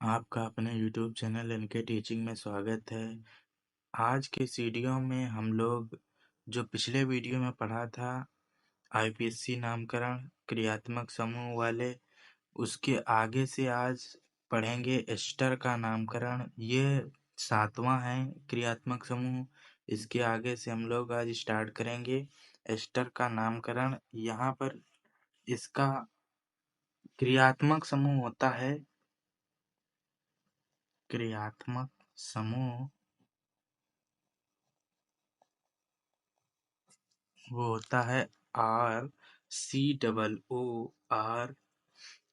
आपका अपने YouTube channel N K teaching में स्वागत है। आज के इस वीडियो में हम लोग जो पिछले वीडियो में पढ़ा था आईपीएससी नामकरण क्रियात्मक समूह वाले, उसके आगे से आज पढ़ेंगे एस्टर का नामकरण। ये 7वां है क्रियात्मक समूह। इसके आगे से हम लोग आज स्टार्ट करेंगे एस्टर का नामकरण। यहाँ पर इसका क्रियात्मक समूह होता है, क्रियात्मक समूह वो होता है RCOO।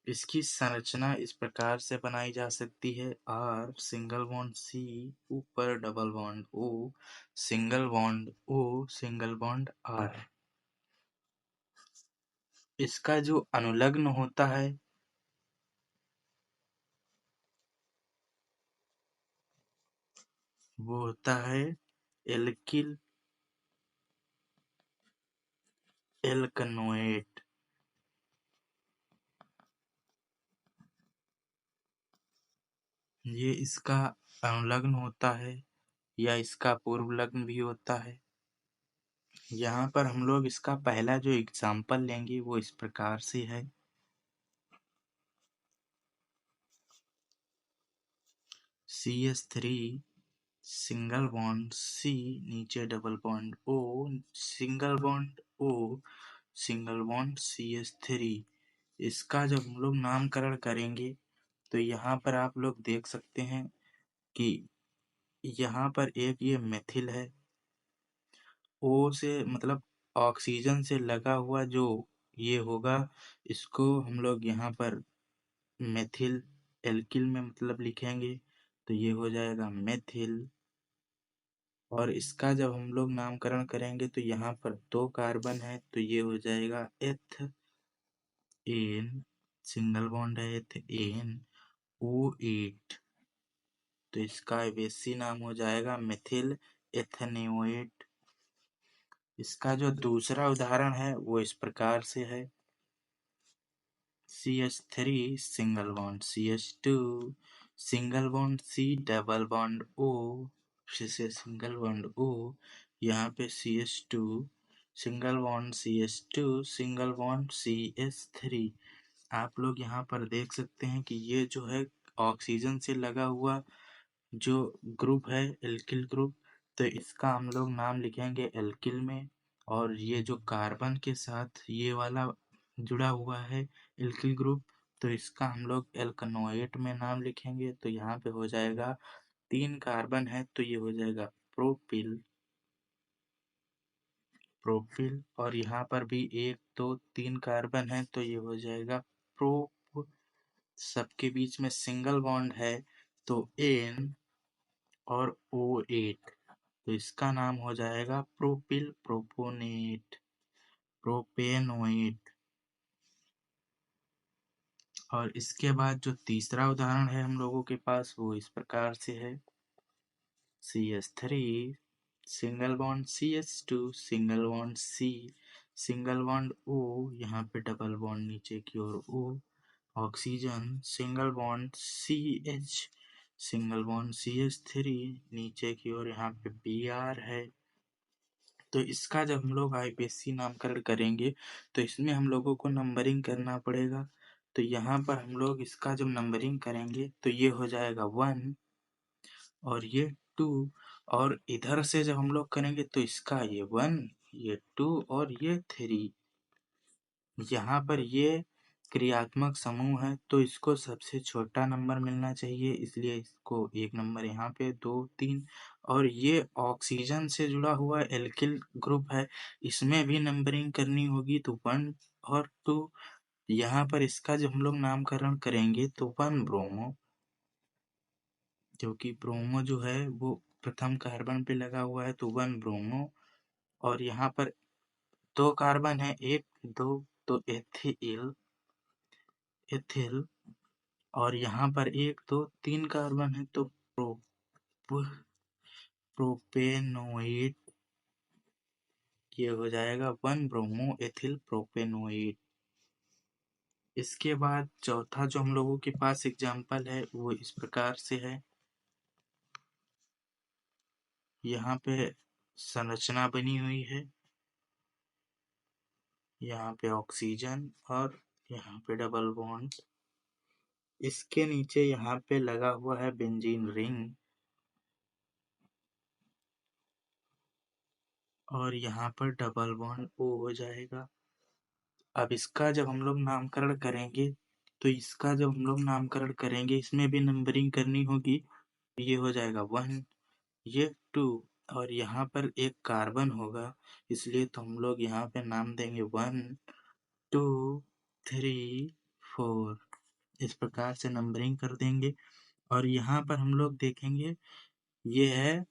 इसकी संरचना इस प्रकार से बनाई जा सकती है: R सिंगल बॉन्ड C ऊपर double bond O single bond O single bond R। इसका जो अनुलग्न होता है वो होता है एल्किल एल्कनोएट। ये इसका अनुलग्न होता है या इसका पूर्व लग्न भी होता है। यहाँ पर हम लोग इसका पहला जो एग्जाम्पल लेंगे वो इस प्रकार से है: CH3 सिंगल बॉन्ड C नीचे double bond O single bond O single bond CH3। इसका जब हम लोग नामकरण करेंगे तो यहाँ पर आप लोग देख सकते हैं कि यहाँ पर एक ये मेथिल है, O से मतलब ऑक्सीजन से लगा हुआ जो ये होगा, इसको हम लोग यहाँ पर मेथिल एल्किल में मतलब लिखेंगे तो ये हो जाएगा मेथिल। और इसका जब हम लोग नामकरण करेंगे तो यहाँ पर 2 कार्बन है तो ये हो जाएगा एथेन। सिंगल बॉन्ड है एथेन O8, तो इसका बेसी नाम हो जाएगा मेथिल एथेनोएट। इसका जो दूसरा उदाहरण है वो इस प्रकार से है: CH3 single bond CH2 single bond C double bond O फिर से सिंगल बॉन्ड O, यहाँ पे CH2 single bond CH2 single bond CH3। आप लोग यहाँ पर देख सकते हैं कि ये जो है ऑक्सीजन से लगा हुआ जो ग्रुप है एल्किल ग्रुप, तो इसका हम लोग नाम लिखेंगे एल्किल में। और ये जो कार्बन के साथ ये वाला जुड़ा हुआ है एल्किल ग्रुप, तो इसका हम लोग एल्कनोएट में नाम लिखेंगे। तो यहाँ पे हो जाएगा 3 कार्बन है तो ये हो जाएगा प्रोपिल प्रोपिल। और यहाँ पर भी 1 2 3 कार्बन है तो ये हो जाएगा प्रोप। सबके बीच में सिंगल बॉन्ड है तो N और O8, तो इसका नाम हो जाएगा प्रोपिल प्रोपोनेट प्रोपेनोएट। और इसके बाद जो तीसरा उदाहरण है हम लोगों के पास वो इस प्रकार से है: CH3 single bond CH2 single bond C single bond O, यहाँ पे डबल बॉन्ड नीचे की ओर O oxygen single bond CH single bond CH3 नीचे की ओर यहाँ पे Br है। तो इसका जब हम लोग आईपीएससी नामकरण करेंगे तो इसमें हम लोगों को नंबरिंग करना पड़ेगा। तो यहाँ पर हम लोग इसका जब नंबरिंग करेंगे तो ये हो जाएगा 1 और ये 2। और इधर से जब हम लोग करेंगे तो इसका ये 1 ये 2 और ये 3। यहाँ पर ये क्रियात्मक समूह है तो इसको सबसे छोटा नंबर मिलना चाहिए, इसलिए इसको 1 नंबर यहाँ पे 2 3। और ये ऑक्सीजन से जुड़ा हुआ एल्किल ग्रुप है, इसमें भी नंबरिंग करनी होगी तो 1 और 2। यहाँ पर इसका जब हम लोग नामकरण करेंगे तो 1 ब्रोमो, क्योंकि ब्रोमो जो है वो प्रथम कार्बन पे लगा हुआ है तो 1 ब्रोमो। और यहाँ पर 2 कार्बन है 1 2 तो एथिल एथिल। और यहाँ पर 1 2 3 कार्बन है तो प्रोपेनोएट, ये हो जाएगा 1 ब्रोमो एथिल प्रोपेनोएट। इसके बाद चौथा जो हम लोगों के पास एग्जाम्पल है वो इस प्रकार से है। यहाँ पे संरचना बनी हुई है, यहाँ पे ऑक्सीजन और यहाँ पे डबल बॉन्ड। इसके नीचे यहाँ पे लगा हुआ है बेंजीन रिंग और यहाँ पर डबल बॉन्ड O हो जाएगा। अब इसका जब हम लोग नामकरण करेंगे तो इसमें भी नंबरिंग करनी होगी। ये हो जाएगा 1, ये 2 और यहाँ पर एक कार्बन होगा, इसलिए तो हम लोग यहाँ पे नाम देंगे 1 2 3 4। इस प्रकार से नंबरिंग कर देंगे और यहाँ पर हम लोग देखेंगे ये है,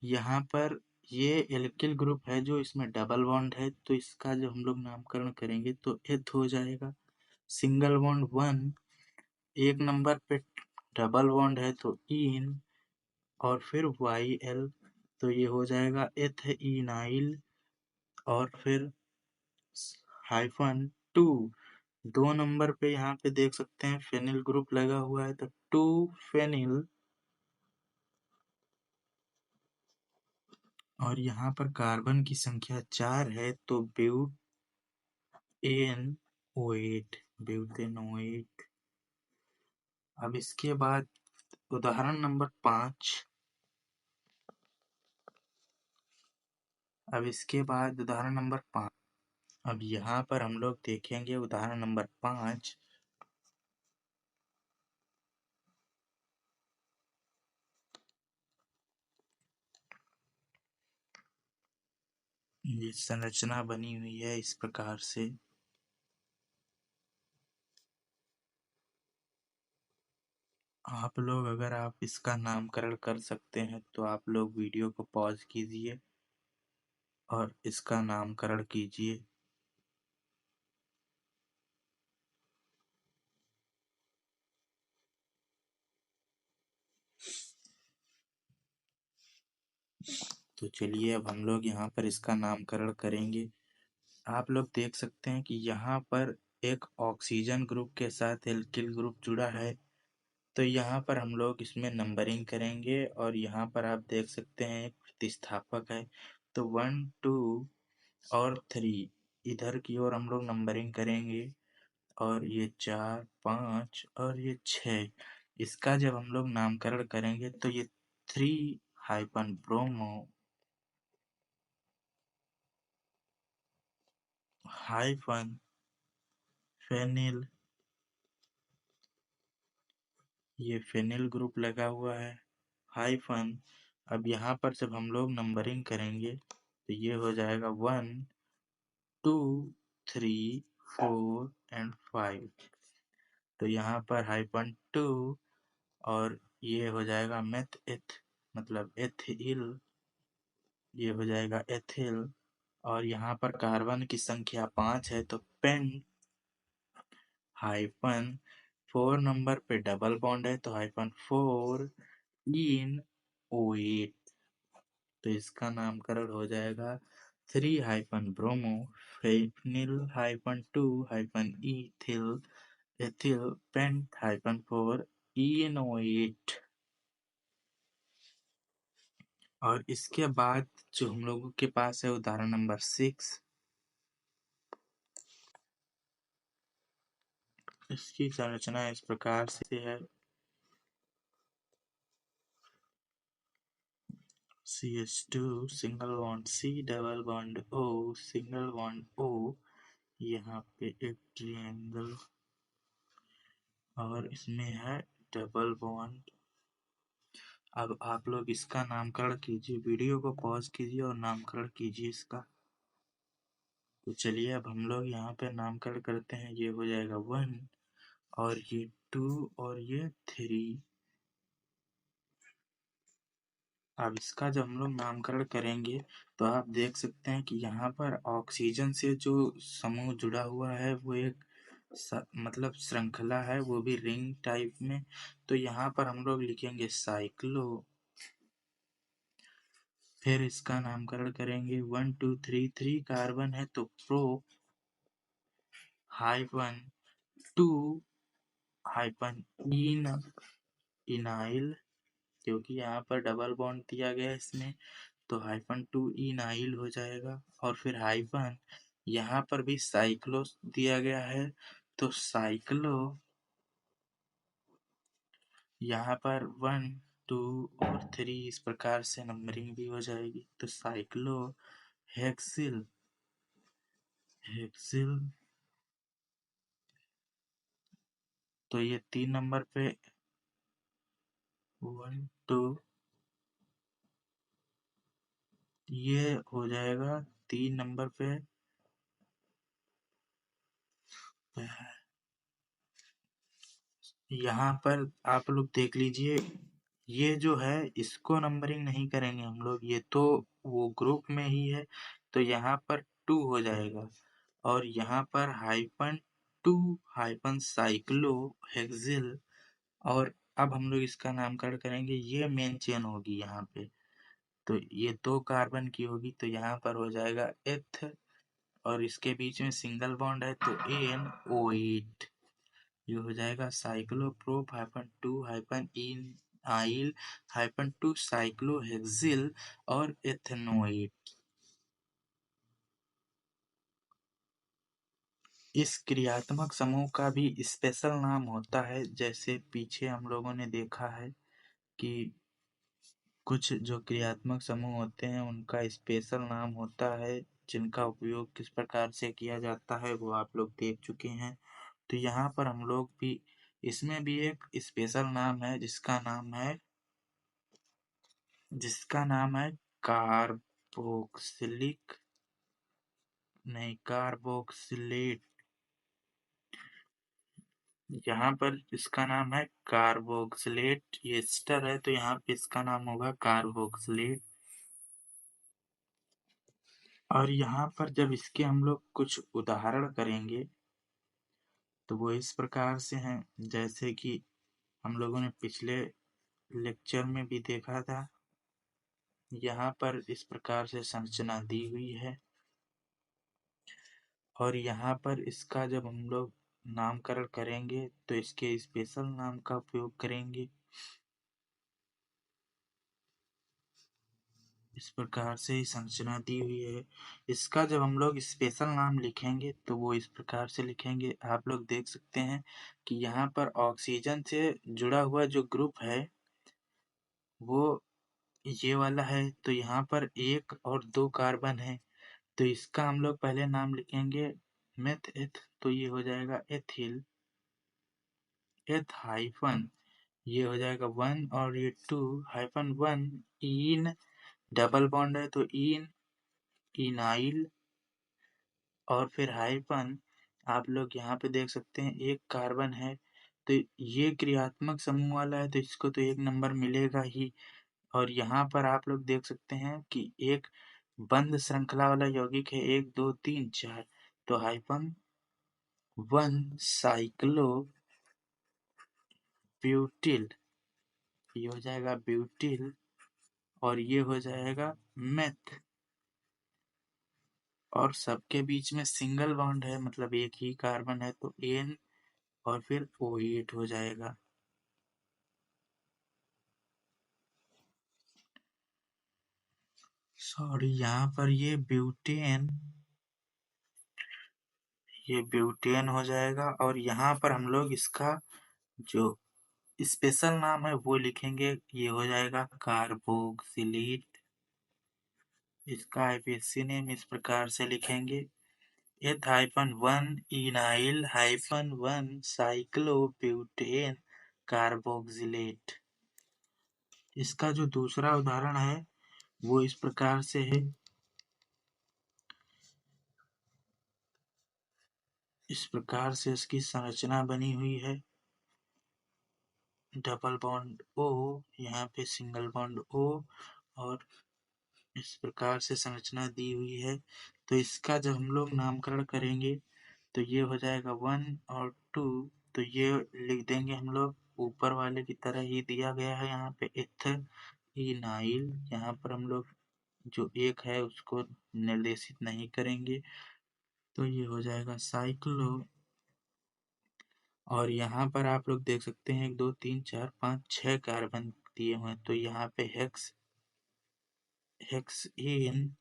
यहाँ पर ये एल्किल ग्रुप है जो इसमें डबल बॉन्ड है, तो इसका जब हम लोग नामकरण करेंगे तो एथ हो जाएगा। सिंगल बॉन्ड 1, एक नंबर पे डबल बॉन्ड है तो इन और फिर YL, तो ये हो जाएगा एथइनाइल और फिर -2। 2 नंबर पे यहाँ पे देख सकते हैं फेनिल ग्रुप लगा हुआ है तो 2 फेनिल और यहाँ पर कार्बन की संख्या 4 है तो ब्यूटेनोएट। अब इसके बाद उदाहरण नंबर 5। अब यहाँ पर हम लोग देखेंगे उदाहरण नंबर 5। ये संरचना बनी हुई है इस प्रकार से। आप लोग अगर आप इसका नामकरण कर सकते हैं तो आप लोग वीडियो को पॉज कीजिए और इसका नामकरण कीजिए। तो चलिए अब हम लोग यहाँ पर इसका नामकरण करेंगे। आप लोग देख सकते हैं कि यहाँ पर एक ऑक्सीजन ग्रुप के साथ एल्किल ग्रुप जुड़ा है, तो यहाँ पर हम लोग इसमें नंबरिंग करेंगे और यहाँ पर आप देख सकते हैं एक प्रतिस्थापक है, तो 1 2 और 3 इधर की ओर हम लोग नंबरिंग करेंगे और ये 4 5 और ये 6। इसका जब हम लोग नामकरण करेंगे तो ये 3 हाइपन ब्रोमो हाइफन फेनिल, ये फेनिल ग्रुप लगा हुआ है हाइफन। अब यहाँ पर जब हम लोग नंबरिंग करेंगे तो ये हो जाएगा 1 2 3 4 एंड 5। तो यहाँ पर हाइफन 2 और ये हो जाएगा मेथ एथ मतलब एथिल, ये हो जाएगा एथिल। और यहाँ पर कार्बन की संख्या 5 है तो पेन हाइफन 4 नंबर पे डबल बॉन्ड है तो -4 इन OH। तो इसका नामकरण हो जाएगा 3 hyphen bromo phenyl -2 hyphen ethyl ethyl pent -4 enoate. और इसके बाद जो हम लोगों के पास है उदाहरण नंबर 6। इसकी संरचना इस प्रकार से है। CH2 single bond C double bond O single bond O, यहाँ पे एक ट्रायंगल और इसमें है डबल बॉन्ड। अब आप लोग इसका नामकरण कीजिए, वीडियो को पॉज कीजिए और नामकरण कीजिए इसका। तो चलिए अब हम लोग यहाँ पे नामकरण करते हैं। ये हो जाएगा 1 और ये 2 और ये 3। अब इसका जब हम लोग नामकरण करेंगे तो आप देख सकते हैं कि यहाँ पर ऑक्सीजन से जो समूह जुड़ा हुआ है वो एक मतलब श्रृंखला है, वो भी रिंग टाइप में। तो यहाँ पर हम लोग लिखेंगे साइक्लो, फिर इसका नामकरण करेंगे 1 2 3 3 कार्बन है तो प्रो हाइफन टू हाइपन इनाइल, क्योंकि यहाँ पर डबल बॉन्ड दिया गया है इसमें, तो हाइफन टू इनाइल हो जाएगा। और फिर हाइफन यहाँ पर भी साइक्लो दिया गया है, तो साइक्लो यहाँ पर 1 2 और 3 इस प्रकार से नंबरिंग भी हो जाएगी। तो साइक्लो हेक्सिल हेक्सिल, तो ये 3 नंबर पे 1 2, ये हो जाएगा 3 नंबर पे। यहाँ पर आप लोग देख लीजिए, ये जो है इसको नंबरिंग नहीं करेंगे हम लोग, ये तो वो ग्रुप में ही है, तो यहाँ पर 2 हो जाएगा। और यहाँ पर हाइफन 2 हाइफन साइक्लो हेक्सिल, और अब हम लोग इसका नामकरण करेंगे, ये मेन चेन होगी यहाँ पे, तो ये 2 कार्बन की होगी, तो यहाँ पर हो जाएगा एथ, और इसके बीच में सिंगल बॉन्ड है तो NO8, ये हो जाएगा साइक्लोप्रोप hyphen 2 hyphen in oil hyphen 2 cyclohexyl और एथेनोएट। इस क्रियात्मक समूह का भी स्पेशल नाम होता है, जैसे पीछे हम लोगों ने देखा है कि कुछ जो क्रियात्मक समूह होते हैं उनका स्पेशल नाम होता है, जिनका उपयोग किस प्रकार से किया जाता है वो आप लोग देख चुके हैं। तो यहाँ पर हम लोग भी, इसमें भी एक स्पेशल नाम है जिसका नाम है कार्बोक्सिलिक, नहीं कार्बोक्सिलेट। यहाँ पर इसका नाम है कार्बोक्सिलेट, ये एस्टर है तो यहाँ पे इसका नाम होगा कार्बोक्सिलेट। और यहाँ पर जब इसके हम लोग कुछ उदाहरण करेंगे तो वो इस प्रकार से हैं, जैसे कि हम लोगों ने पिछले लेक्चर में भी देखा था। यहाँ पर इस प्रकार से संरचना दी हुई है, और यहाँ पर इसका जब हम लोग नामकरण करेंगे तो इसके स्पेशल नाम का उपयोग करेंगे। इस प्रकार से ही संरचना दी हुई है। इसका जब हम लोग स्पेशल नाम लिखेंगे तो वो इस प्रकार से लिखेंगे। आप लोग देख सकते हैं कि यहाँ पर ऑक्सीजन से जुड़ा हुआ जो ग्रुप है वो ये वाला है, तो यहाँ पर 1 और 2 कार्बन है, तो इसका हम लोग पहले नाम लिखेंगे मेथ एथ, तो ये हो जाएगा एथिल एथ हाइफन, ये हो जाएगा 1 और ये 2 हाइफन 1 इन, डबल बॉन्ड है तो इनाइल, और फिर हाइफन आप लोग यहाँ पे देख सकते हैं 1 कार्बन है, तो ये क्रियात्मक समूह वाला है तो इसको तो 1 नंबर मिलेगा ही। और यहाँ पर आप लोग देख सकते हैं कि एक बंद श्रृंखला वाला यौगिक है, 1 2 3 4, तो हाइफन 1 साइक्लो ब्यूटिल, ये हो जाएगा ब्यूटिल, और ये हो जाएगा मेथ, और सबके बीच में सिंगल बॉन्ड है, मतलब एक ही कार्बन है तो N, और फिर O8 हो जाएगा। सॉरी, यहाँ पर ये ब्यूटेन हो जाएगा, और यहाँ पर हम लोग इसका जो स्पेशल नाम है वो लिखेंगे, ये हो जाएगा कार्बोक्सिलेट। इसका आईपीएससी नेम इस प्रकार से लिखेंगे, एथ हाइफन 1 इनाइल हाइफन 1 साइक्लोब्यूटेन कार्बोक्सिलेट। इसका जो दूसरा उदाहरण है वो इस प्रकार से है, इस प्रकार से इसकी संरचना बनी हुई है, डबल बॉन्ड O, यहाँ पे सिंगल बॉन्ड O, और इस प्रकार से संरचना दी हुई है। तो इसका जब हम लोग नामकरण करेंगे तो ये हो जाएगा 1 और 2, तो ये लिख देंगे हम लोग ऊपर वाले की तरह ही दिया गया है, यहाँ पे इथाइल, यहाँ पर हम लोग जो एक है उसको निर्देशित नहीं करेंगे, तो ये हो जाएगा साइक्लो और यहाँ पर आप लोग देख सकते हैं 1 2 3 4 5 6 कार्बन दिए हुए हैं, तो यहाँ पे हेक्सेन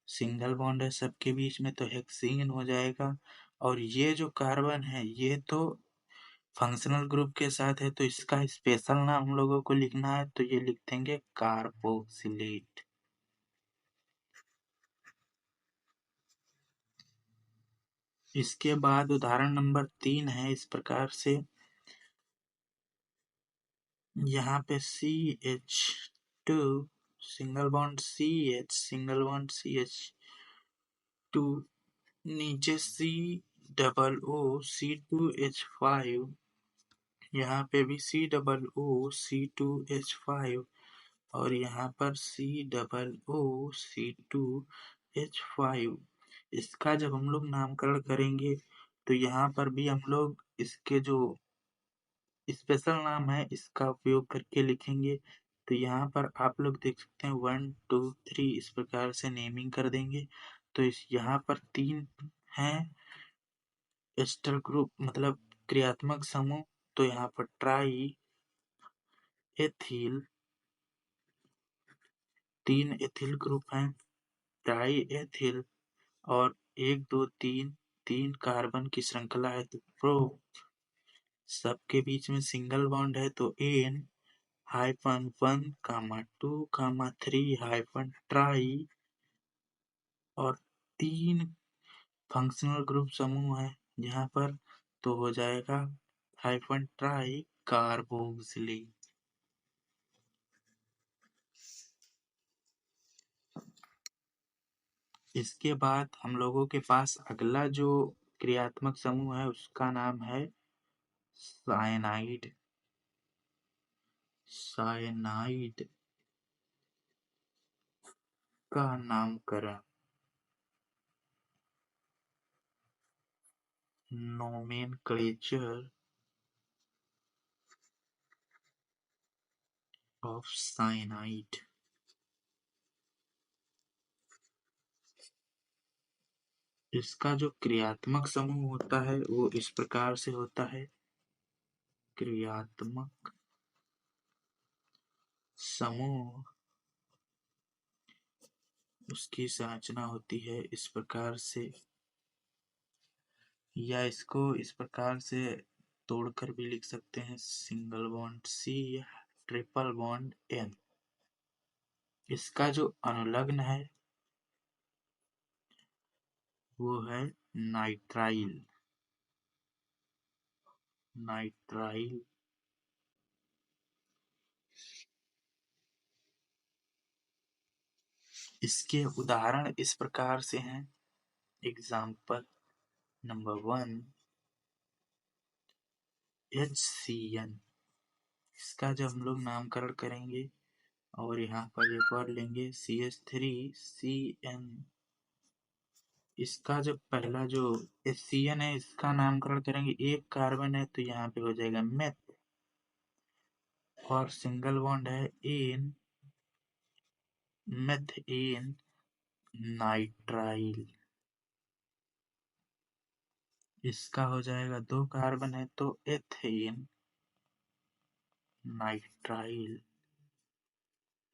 सिंगल बॉन्ड है सबके बीच में, तो हेक्सेन हो जाएगा। और ये जो कार्बन है ये तो फंक्शनल ग्रुप के साथ है, तो इसका स्पेशल नाम हम लोगों को लिखना है, तो ये लिख देंगे कार्बोक्सिलेट। इसके बाद उदाहरण नंबर 3 है इस प्रकार से, यहाँ पे CH2 single bond CH single bond CH2, नीचे C_O C2H5, यहाँ पे भी C_O C2H5 और यहाँ पर C_O C2H5। इसका जब हम लोग नामकरण करेंगे तो यहाँ पर भी हम लोग इसके जो स्पेशल नाम है इसका उपयोग करके लिखेंगे। तो यहाँ पर आप लोग देख सकते हैं 1 2 3 इस प्रकार से नेमिंग कर देंगे। तो इस यहाँ पर 3 हैं एस्टर ग्रुप, मतलब क्रियात्मक समूह। तो यहाँ पर ट्राई एथिल, 3 एथिल ग्रुप हैं, ट्राई एथिल। और 1 2 3 3 कार्बन की श्रृंखला है, तो प्रो। सबके बीच में सिंगल बॉन्ड है, तो एन -1, 2, 3 ट्राई। और 3 फंक्शनल ग्रुप समूह है यहाँ पर, तो हो जाएगा ट्राई कार्बोक्सिलेट। इसके बाद हम लोगों के पास अगला जो क्रियात्मक समूह है उसका नाम है साइनाइड। साइनाइड का नामकरण, नोमेनक्लेचर ऑफ साइनाइड। इसका जो क्रियात्मक समूह होता है वो इस प्रकार से होता है। क्रियात्मक समूह, उसकी संरचना होती है इस प्रकार से, या इसको इस प्रकार से तोड़कर भी लिख सकते हैं, सिंगल बॉन्ड C या ट्रिपल बॉन्ड N। इसका जो अनुलग्न है वो है नाइट्राइल। नाइट्राइल। इसके उदाहरण इस प्रकार से हैं। Example number 1 HCN। इसका जब हम लोग नामकरण करेंगे और यहाँ पर एक और लेंगे CH3CN। इसका जब पहला जो HCN है इसका नामकरण करेंगे, एक कार्बन है तो यहाँ पे हो जाएगा मेथ। और सिंगल बॉन्ड है एन, मेथेन नाइट्राइल। इसका हो जाएगा 2 कार्बन है तो एथेन नाइट्राइल।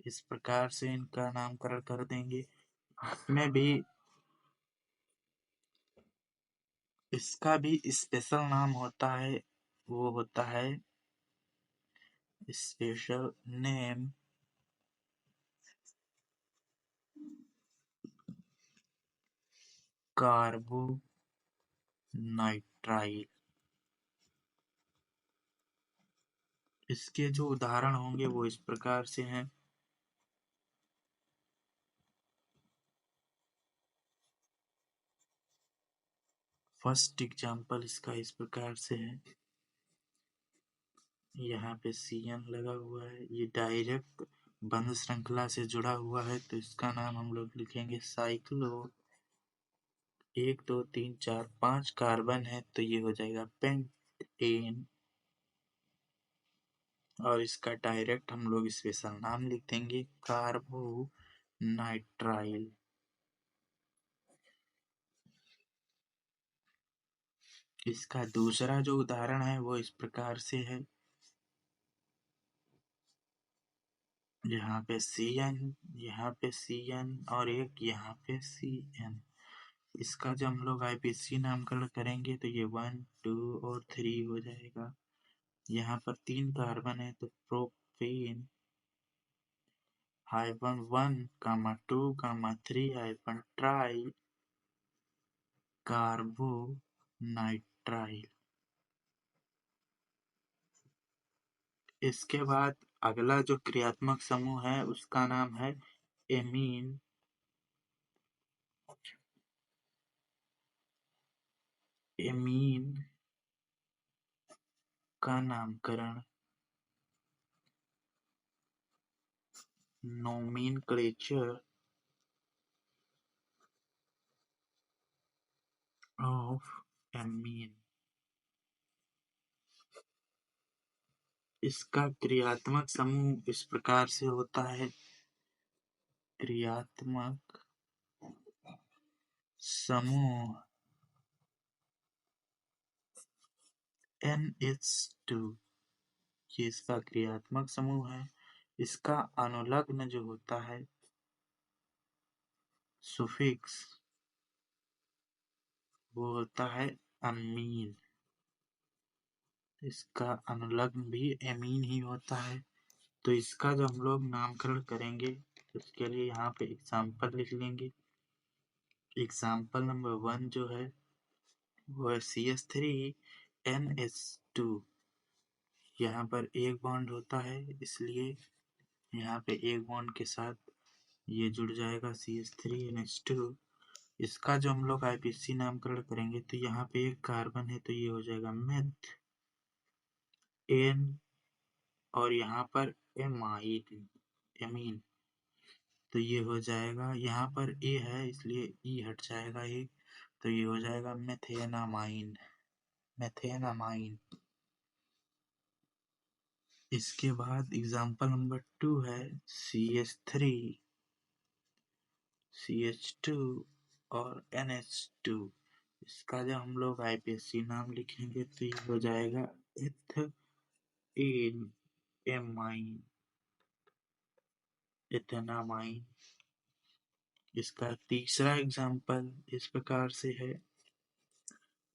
इस प्रकार से इनका नामकरण कर देंगे। इसमें भी इसका भी स्पेशल नाम होता है, वो होता है स्पेशल नेम कार्बोनाइट्राइल। इसके जो उदाहरण होंगे वो इस प्रकार से हैं। फर्स्ट एग्जाम्पल इसका इस प्रकार से है, यहाँ पे CN लगा हुआ है, ये डायरेक्ट बंध श्रृंखला से जुड़ा हुआ है, तो इसका नाम हम लोग लिखेंगे साइक्लो। 1 2 3 4 5 कार्बन है तो ये हो जाएगा पेंटेन। और इसका डायरेक्ट हम लोग स्पेशल नाम लिख देंगे कार्बोनाइट्राइल। इसका दूसरा जो उदाहरण है वो इस प्रकार से है, यहाँ पे CN, यहाँ पे CN और एक यहाँ पे CN। इसका जब हम लोग IPC नामकरण करेंगे तो ये 1, 2 और 3 हो जाएगा। यहाँ पर 3 कार्बन है तो प्रोपेन -1,2,3 कार्बोनाइट्राइल। इसके बाद अगला जो क्रियात्मक समूह है उसका नाम है एमीन। एमीन का नामकरण नोमेनक्लेचर ऑफ एमीन। इसका क्रियात्मक समूह इस प्रकार से होता है, क्रियात्मक समूह NH2, ये इसका क्रियात्मक समूह है। इसका अनुलग्न जो होता है सुफिक्स वो होता है अमीन। इसका अनुलग्न भी एमीन ही होता है। तो इसका जो हम लोग नामकरण करेंगे उसके लिए यहाँ पे एग्जाम्पल लिख लेंगे। एग्जाम्पल नंबर 1 जो है वो है CH3NH2। यहाँ पर एक बॉन्ड होता है इसलिए यहाँ पे एक बॉन्ड के साथ ये जुड़ जाएगा CH3NH2। इसका जो हम लोग IPC नामकरण करेंगे तो यहाँ पे एक कार्बन है तो ये हो जाएगा मेथ एन और यहाँ पर एमीन तो ये हो जाएगा, यहाँ पर ए है इसलिए ई हट जाएगा एक, तो ये हो जाएगा मेथेनामाइन। मेथेनामाइन। इसके बाद एग्जाम्पल नंबर 2 है CH3CH2 और NH2। इसका जब हम लोग IPC नाम लिखेंगे तो ये हो जाएगा एथेनामाइन। इसका तीसरा एग्जाम्पल इस प्रकार से है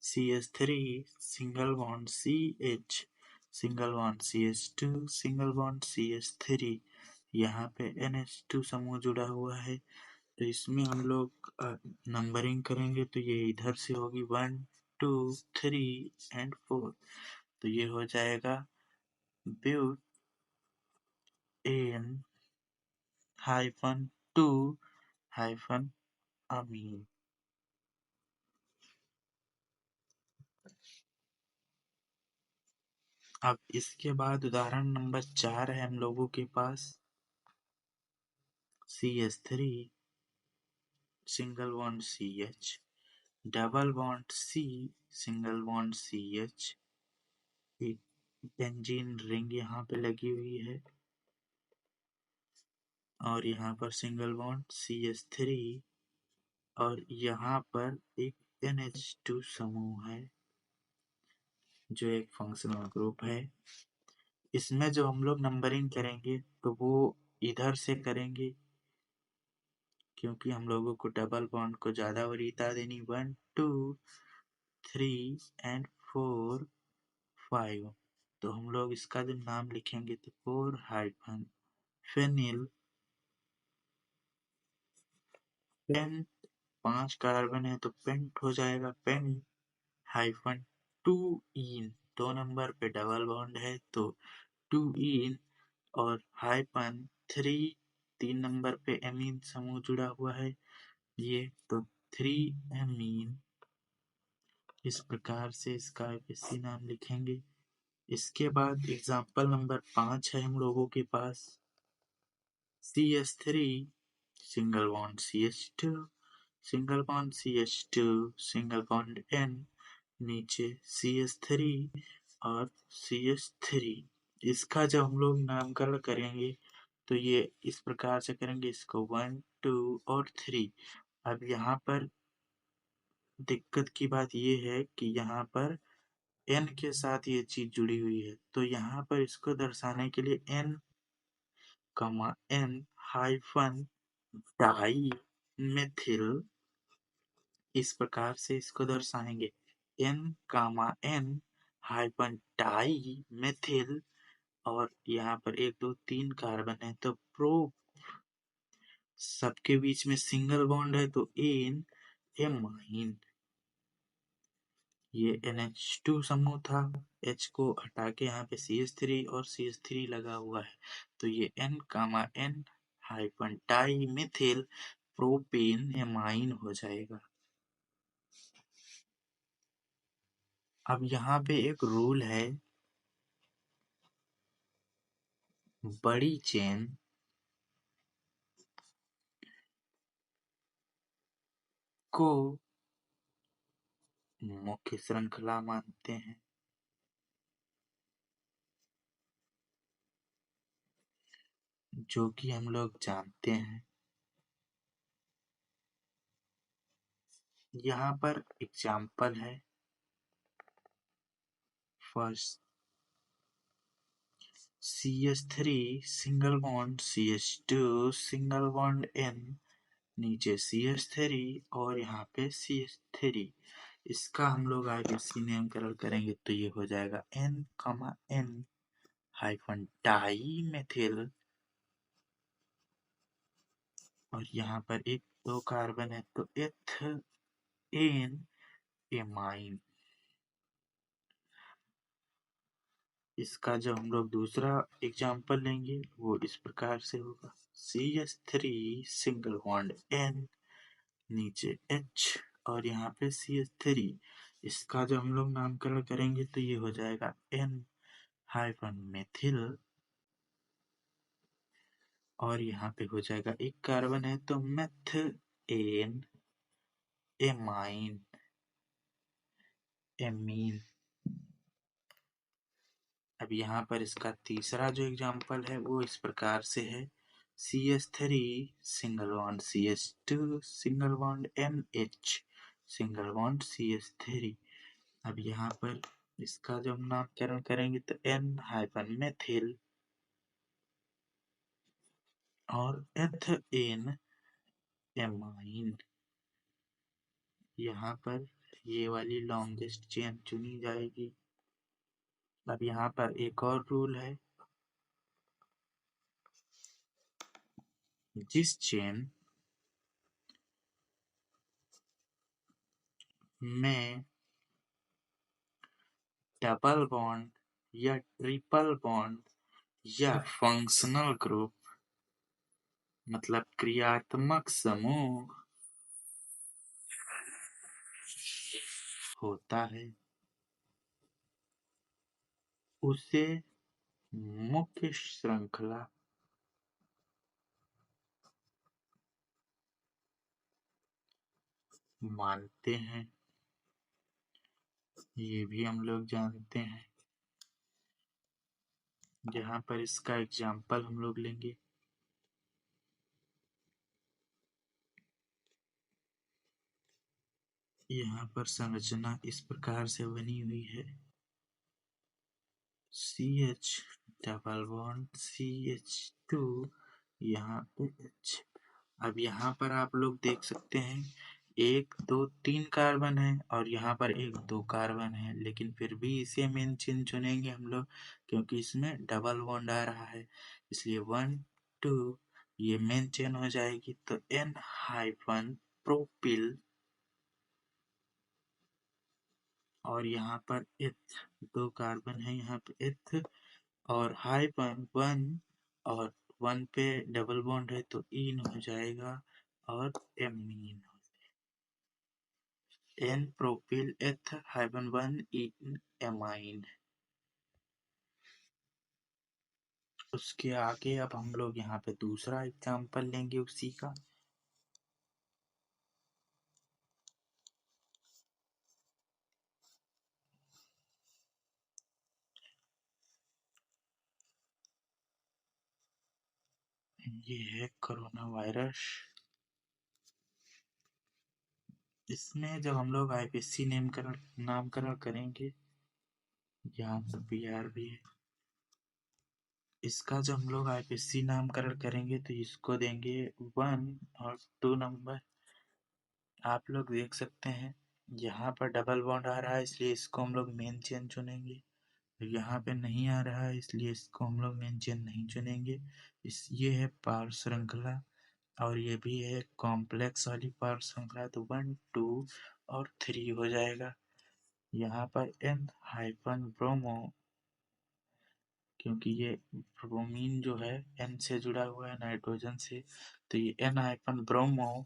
CH3 single bond CH single bond CH2 single bond CH3। यहाँ पे NH2 समूह जुड़ा हुआ है तो इसमें हम लोग नंबरिंग करेंगे तो ये इधर से होगी 1, 2, 3 एंड 4। तो ये हो जाएगा ब्यूटेन -2-अमीन। अब इसके बाद उदाहरण नंबर 4 है हम लोगों के पास CH3 single bond CH double bond C single bond CH। एक बेंजीन रिंग यहाँ पे लगी हुई है और यहाँ पर सिंगल बॉन्ड CH3 और यहाँ पर एक NH2 समूह है जो एक फंक्शनल ग्रुप है। इसमें जो हम लोग नंबरिंग करेंगे तो वो इधर से करेंगे क्योंकि हम लोगों को डबल बॉन्ड को ज़्यादा वरीयता देनी। 1, 2, 3 एंड 4, 5। तो हम लोग इसका जो नाम लिखेंगे तो 4 फेनिल पेंट। 5 कार्बन है तो पेंट हो जाएगा पेंट -2 इन। 2 नंबर पे डबल बॉन्ड है तो 2 इन और -3 3 नंबर पे एमीन समूह जुड़ा हुआ है ये तो 3 एमीन। इस प्रकार से इसका IPC नाम लिखेंगे। इसके बाद एग्जाम्पल नंबर 5 है हम लोगों के पास CH3 single bond CH2 single bond CH2 single bond N नीचे CH3 और CH3। इसका जब हम लोग नामकरण करेंगे तो ये इस प्रकार से करेंगे, इसको 1, 2 और 3। अब यहाँ पर दिक्कत की बात ये है कि यहाँ पर n के साथ ये चीज जुड़ी हुई है, तो यहाँ पर इसको दर्शाने के लिए n कमा n हाइफन डाई मेथिल, इस प्रकार से इसको दर्शाएंगे। n comma n hyphen die methyl, और यहाँ पर 1 2 3 कार्बन है तो प्रो, सबके बीच में सिंगल बॉन्ड है तो एन एमाइन, ये NH2 समूह था, H को हटा के यहाँ पे CH3 और CH3 लगा हुआ है, तो ये N comma N hyphen di methyl propane amine हो जाएगा। अब यहाँ पे एक रूल है, बड़ी चेन को मुख्य श्रृंखला मानते हैं, जो कि हम लोग जानते हैं। यहाँ पर एग्जाम्पल है, first CH3 single bond CH2 single bond N, नीचे CH3 और यहाँ पे CH3, इसका हम लोग आगे सी नामकरण करेंगे तो ये हो जाएगा N कमा N हाइफन डाई मेथिल, और यहाँ पर 1 2 कार्बन है तो एथेन एमाइन। इसका जब हम लोग दूसरा एग्जाम्पल लेंगे वो इस प्रकार से होगा, CH3 सिंगल बॉन्ड N, नीचे H और यहाँ पे CH3, इसका जब हम लोग नामकरण करेंगे तो ये हो जाएगा N हाइफन मेथिल, और यहाँ पे हो जाएगा 1 कार्बन है तो मेथेन एमाइन एमीन। अब यहाँ पर इसका तीसरा जो एग्जाम्पल है वो इस प्रकार से है, CH3 single bond CH2 single bond NH single bond CH3। अब यहाँ पर इसका जब नामकरण करेंगे तो N हाइफन मेथिल और एथेन एमाइन, यहाँ पर ये वाली लॉन्गेस्ट चेन चुनी जाएगी। अब यहाँ पर एक और रूल है, जिस चेन में डबल बॉन्ड या ट्रिपल बॉन्ड या फंक्शनल ग्रुप मतलब क्रियात्मक समूह होता है, उसे मुख्य श्रृंखला मानते हैं, ये भी हम लोग जानते हैं। यहाँ पर इसका एग्जाम्पल हम लोग लेंगे, यहाँ पर संरचना इस प्रकार से बनी हुई है, CH डबल बॉन्ड CH2 यहाँ पे H। अब यहाँ पर आप लोग देख सकते हैं 1 2 3 कार्बन है और यहाँ पर 1 2 कार्बन है, लेकिन फिर भी इसे मेन चेन चुनेंगे हम लोग क्योंकि इसमें डबल बॉन्ड आ रहा है, इसलिए 1 2 ये मेन चेन हो जाएगी तो N हाइफन प्रोपिल, और यहाँ पर एथ 2 कार्बन है, यहाँ पे एथ और हाइफन 1 और 1 पे डबल बॉन्ड है तो इन हो जाएगा और एमीन, एन प्रोपिल एथ हाइफन 1 इन एमाइन। उसके आगे अब हम लोग यहाँ पे दूसरा एग्जाम्पल लेंगे उसी का, ये है कोरोना वायरस। इसमें जब हम लोग आईपीसी नामकरण करेंगे, यहाँ पर बीआर भी है, इसका जब हम लोग आईपीसी नामकरण करेंगे तो इसको देंगे 1 और 2 नंबर। आप लोग देख सकते हैं यहाँ पर डबल बॉन्ड आ रहा है, इसलिए इसको हम लोग मेन चेन चुनेंगे। यहाँ पे नहीं आ रहा है, इसलिए इसको हम लोग मेन चेन नहीं चुनेंगे। ये है पार श्रृंखला, और ये भी है कॉम्प्लेक्स वाली पार श्रृंखला, तो 1 2 और 3 हो जाएगा। यहाँ पर एन हाइफन ब्रोमो, क्योंकि ये ब्रोमीन जो है एन से जुड़ा हुआ है नाइट्रोजन से, तो ये एन हाइफन ब्रोमो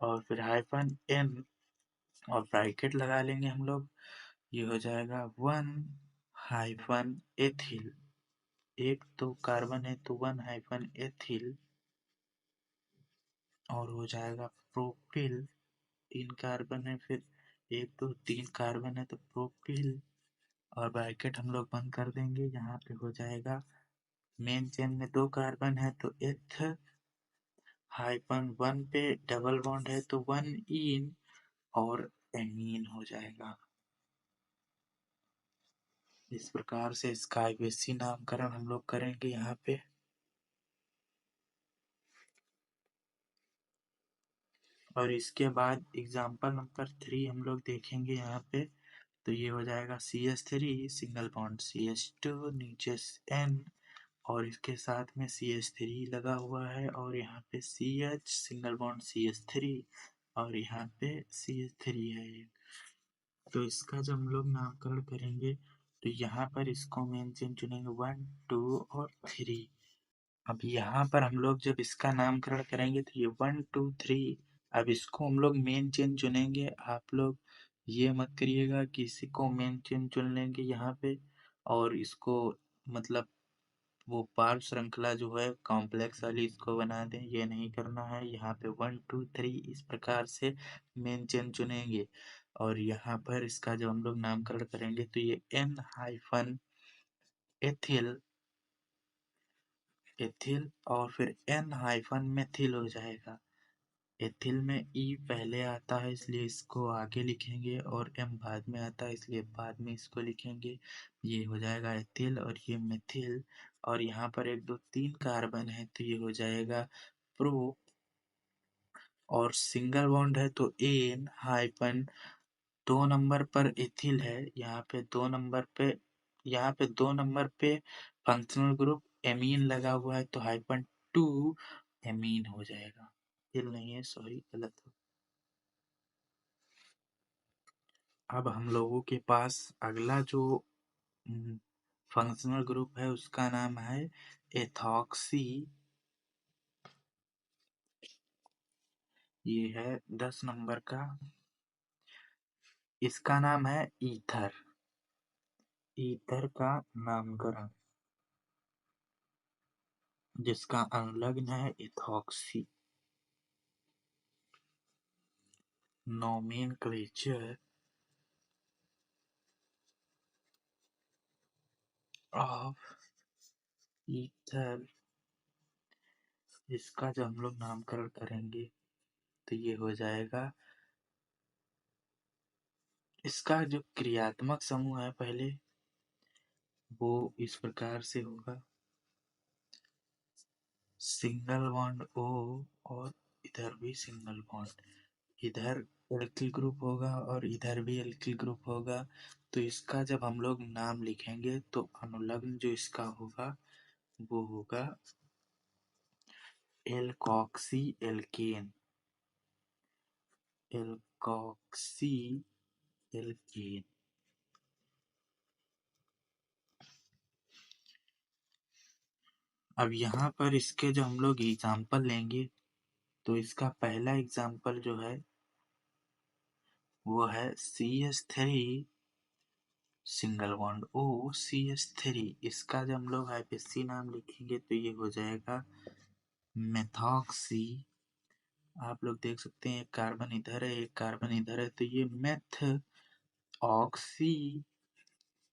और फिर हाइफन एन और ब्रैकेट लगा लेंगे हम लोग। ये हो जाएगा 1 हाइफन एथिल, एक तो कार्बन है तो 1 हाइफन एथिल, और हो जाएगा प्रोपिल, 3 कार्बन है, फिर 1 2 3 कार्बन है तो प्रोपिल, और ब्रैकेट हम लोग बंद कर देंगे। यहाँ पे हो जाएगा मेन चेन में 2 कार्बन है तो एथ हाइफन 1 पे डबल बॉन्ड है तो 1 इन और एमीन हो जाएगा। इस प्रकार से इसका आईपीसी नामकरण हम लोग करेंगे यहाँ पे। और इसके बाद एग्जाम्पल नंबर 3 हम लोग देखेंगे यहाँ पे, तो ये हो जाएगा CH3 सिंगल बॉन्ड CH2 नीचे N, और इसके साथ में CH3 लगा हुआ है, और यहाँ पे CH सिंगल बॉन्ड CH3 और यहाँ पे CH3 है ये। तो इसका जब हम लोग नामकरण करेंगे तो यहाँ पर इसको मेन चेन चुनेंगे 1 2 और 3। अब यहाँ पर हम लोग जब इसका नामकरण करेंगे तो ये 1 2 3, अब इसको हम लोग मेन चेन चुनेंगे। आप लोग ये मत करिएगा कि इसी को मेन चेन चुन लेंगे यहाँ पे और इसको मतलब वो पार श्रृंखला जो है कॉम्प्लेक्स वाली इसको बना दें, ये नहीं करना है। यहाँ पे 1 2 3 इस प्रकार से मेन चेन चुनेंगे, और यहाँ पर इसका जब हम लोग नामकरण करेंगे तो ये एन हाइफन एथिल एथिल और फिर एन हाइफन मेथिल हो जाएगा। एथिल में ई पहले आता है इसलिए इसको आगे लिखेंगे, और एम बाद में आता है इसलिए बाद में इसको लिखेंगे। ये हो जाएगा एथिल और ये मेथिल, और यहाँ पर 1 2 3 कार्बन है तो ये हो जाएगा प्रो, और सिंगल बॉन्ड है तो एन हाइफन 2 नंबर पर एथिल है, यहाँ पे 2 नंबर पे फंक्शनल ग्रुप एमीन लगा हुआ है तो हाइफन 2 एमीन हो जाएगा। एथिल नहीं है, सॉरी गलत हो। अब हम लोगों के पास अगला जो फंक्शनल ग्रुप है उसका नाम है एथॉक्सी। ये है 10 नंबर का, इसका नाम है ईथर। ईथर का नामकरण जिसका अनुलग्न है इथॉक्सी। नोमेनक्लेचर ऑफ ईथर, इसका जब हम लोग नामकरण करेंगे तो ये हो जाएगा, इसका जो क्रियात्मक समूह है पहले वो इस प्रकार से होगा, सिंगल बॉन्ड O और इधर भी सिंगल बॉन्ड, इधर एल्किल ग्रुप होगा और इधर भी एल्किल ग्रुप होगा। तो इसका जब हम लोग नाम लिखेंगे तो अनुलग्न जो इसका होगा वो होगा एल्कोक्सी एल्केन, एल्कोक्सी एल्केन। अब यहाँ पर इसके जो हम लोग एग्जाम्पल लेंगे तो इसका पहला एग्जाम्पल जो है वो है CH3 single bond O CH3। इसका जब हम लोग आईपीसी नाम लिखेंगे तो ये हो जाएगा मेथॉक्सी। आप लोग देख सकते हैं एक कार्बन इधर है एक कार्बन इधर है तो ये मेथ ऑक्सी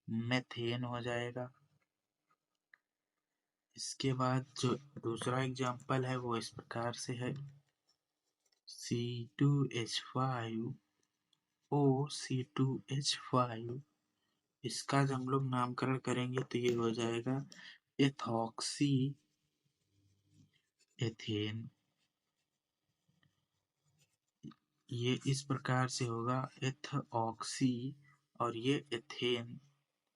मेथेन हो जाएगा। इसके बाद जो दूसरा एग्जाम्पल है वो इस प्रकार से है C2H5 OC2H5, इसका जब हम लोग नामकरण करेंगे तो ये हो जाएगा एथॉक्सी एथेन। ये इस प्रकार से होगा एथऑक्सी और ये एथेन,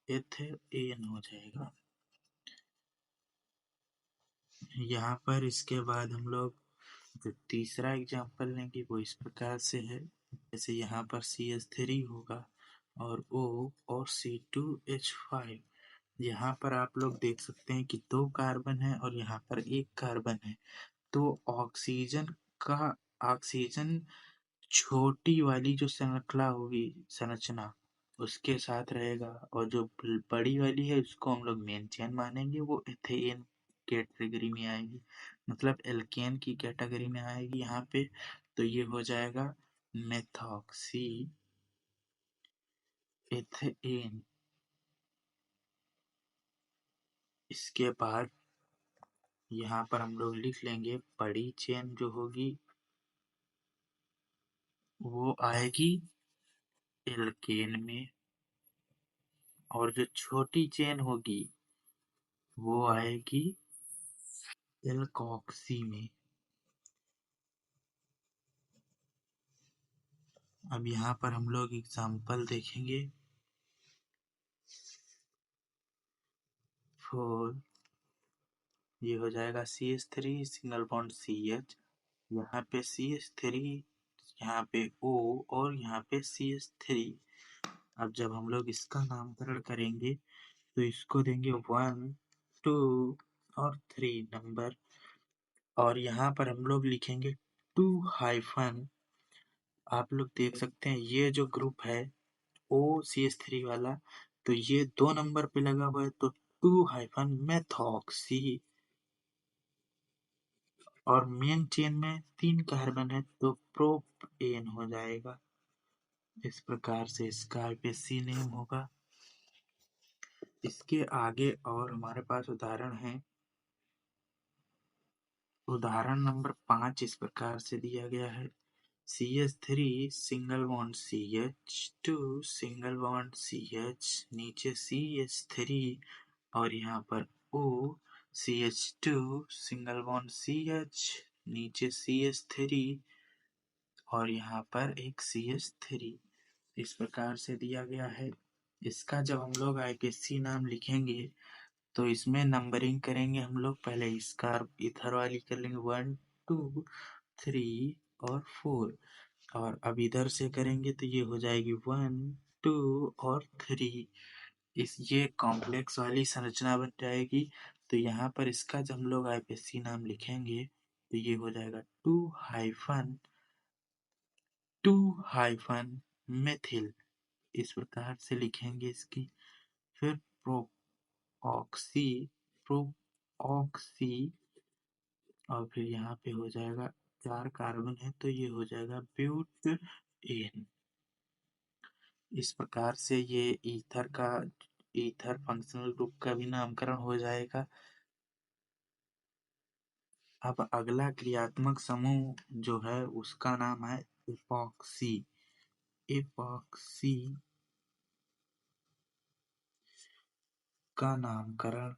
एथेन हो जाएगा। यहाँ पर इसके बाद हम लोग जो तीसरा एग्जाम्पल लेंगे वो इस प्रकार से है, जैसे यहाँ पर CH3 होगा और O और C2H5। यहाँ पर आप लोग देख सकते हैं कि 2 कार्बन है और यहाँ पर 1 कार्बन है, तो ऑक्सीजन छोटी वाली जो श्रृंखला होगी, संरचना उसके साथ रहेगा, और जो बड़ी वाली है उसको हम लोग मेन चेन मानेंगे, वो एथेन कैटेगरी में आएगी, मतलब एल्केन की कैटेगरी में आएगी यहाँ पे। तो ये हो जाएगा मेथॉक्सी एथेन। इसके बाद यहाँ पर हम लोग लिख लेंगे बड़ी चेन जो होगी वो आएगी एल्केन में, और जो छोटी चेन होगी वो आएगी एल्कोक्सी में। अब यहाँ पर हम लोग एग्जाम्पल देखेंगे। 4 ये हो जाएगा CH3 सिंगल बॉन्ड CH, यहाँ पे CH3, यहाँ पे O और यहाँ पे CH3। अब जब हम लोग इसका नामकरण करेंगे तो इसको देंगे 1 2 और 3 नंबर, और यहाँ पर हम लोग लिखेंगे 2 हाइफन। आप लोग देख सकते हैं ये जो ग्रुप है OCH3 वाला, तो ये 2 नंबर पे लगा हुआ है, तो 2 हाइफन मेथॉक्सी, और मेन चेन में 3 कार्बन है तो प्रोपेन हो जाएगा। इस प्रकार से इसका IPSC नेम होगा। इसके आगे और हमारे पास उदाहरण है। उदाहरण नंबर 5 इस प्रकार से दिया गया है। CH3 single bond CH2 single bond CH, नीचे CH3 और यहाँ पर O, CH2 single bond CH, नीचे CH3 और यहाँ पर एक CH3, इस प्रकार से दिया गया है। इसका जब हम लोग IPSC नाम लिखेंगे तो इसमें नंबरिंग करेंगे हम लोग, पहले इसका इधर वाली कर लेंगे 1 2 3 और 4, और अब इधर से करेंगे तो ये हो जाएगी 1 2 और 3। ये कॉम्प्लेक्स वाली संरचना बन जाएगी। तो यहाँ पर इसका जब हम लोग IPSC नाम लिखेंगे तो ये हो जाएगा 2 हाइफन मेथिल, इस प्रकार से लिखेंगे इसकी। फिर प्रोऑक्सी प्रोऑक्सी, और फिर यहाँ पे हो जाएगा 4 कार्बन है तो ये हो जाएगा ब्यूटेन। इस प्रकार से ये ईथर फंक्शनल ग्रुप का भी नामकरण हो जाएगा। अब अगला क्रियात्मक समूह जो है उसका नाम है इपॉक्सी। इपॉक्सी का नामकरण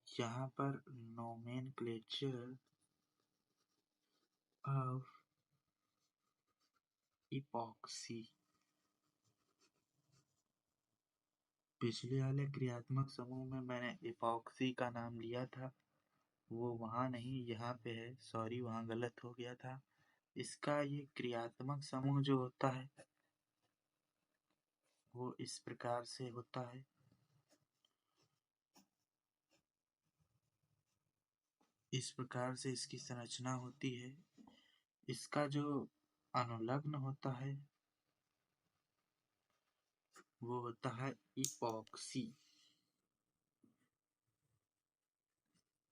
यहाँ पर नोमेनक्लेचर ऑफ इपॉक्सी, पिछले वाले क्रियात्मक समूह में मैंने इपॉक्सी का नाम लिया था, वो वहाँ नहीं यहाँ पे है, सॉरी वहाँ गलत हो गया था। इसका ये क्रियात्मक समूह जो होता है वो इस प्रकार से होता है। इस प्रकार से इसकी संरचना होती है। इसका जो अनुलग्न होता है वो होता है इपॉक्सी।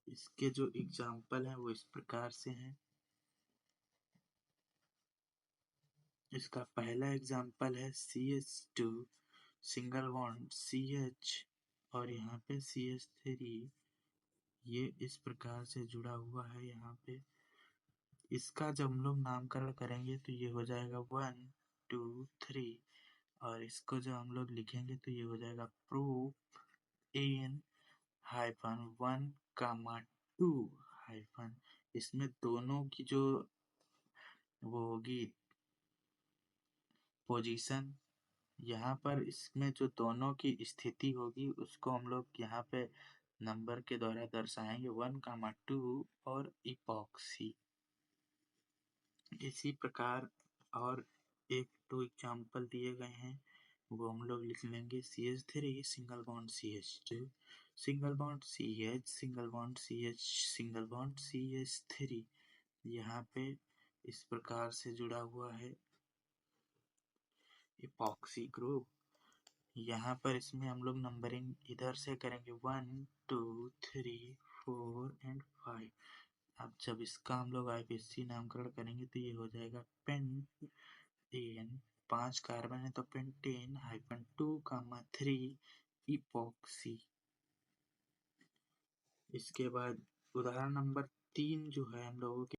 इसके जो एग्जाम्पल हैं वो इस प्रकार से हैं। इसका पहला एग्जाम्पल है CH2 सिंगल बॉन्ड CH और यहाँ पे CH3, ये इस प्रकार से जुड़ा हुआ है यहाँ पे। इसका जब हम लोग नामकरण करेंगे तो ये हो जाएगा 1 2 3 और इसको जब हम लोग लिखेंगे तो ये हो जाएगा प्रूफ इन हाइफन 1 कामा 2 हाइफन। इसमें दोनों की जो वो होगी पोजीशन, यहाँ पर इसमें जो दोनों की स्थिति होगी उसको हम लोग यहाँ पे नंबर के द्वारा दर्शाएंगे 1 कामा 2 और इपॉक्सी। इसी प्रकार और एक दो एग्जाम्पल दिए गए हैं वो हम लोग लिख लेंगे CH3 single bond CH2 single bond CH single bond CH single bond CH3। यहाँ पे इस प्रकार से जुड़ा हुआ है इपॉक्सी ग्रुप। यहाँ पर इसमें हम लोग नंबरिंग इधर से करेंगे 1 2 3 4 एंड 5। अब जब इसका हम लोग IPC नामकरण करेंगे तो ये हो जाएगा पेंटेन। 5 कार्बन है तो पेंटेन हाइफन 2 कामा 3 इपॉक्सी। इसके बाद उदाहरण नंबर 3 जो है हम लोगों के